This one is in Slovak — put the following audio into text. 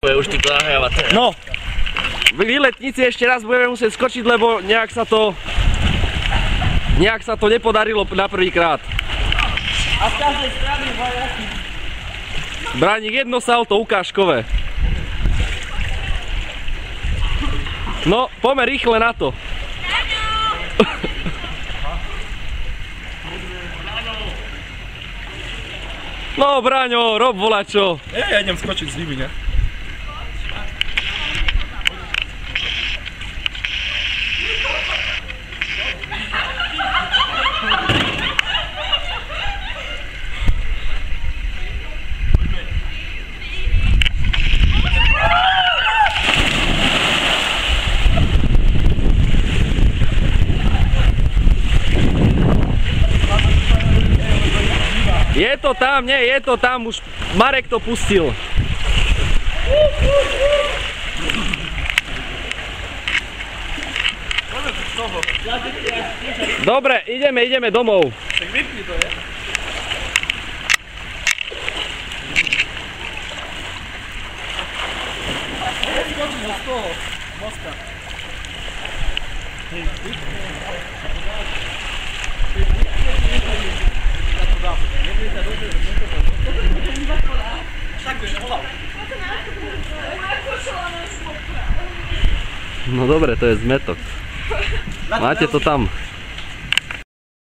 bude už tu nahrávať. No, vy letníci ešte raz budeme musieť skočiť, lebo nejak sa to nepodarilo na prvýkrát. A z každej strany vojaky. Bránik, jedno salto ukážkové. No, poďme rýchle na to. No, Braňo, rob volačo. Ja idem skočiť s nimi, ne? Je to tam, nie, je to tam, už Marek to pustil. Dobre, ideme domov. Tak vypni to, je? Skočíš z toho mosta. No dobre, to je zmetok. Máte to tam.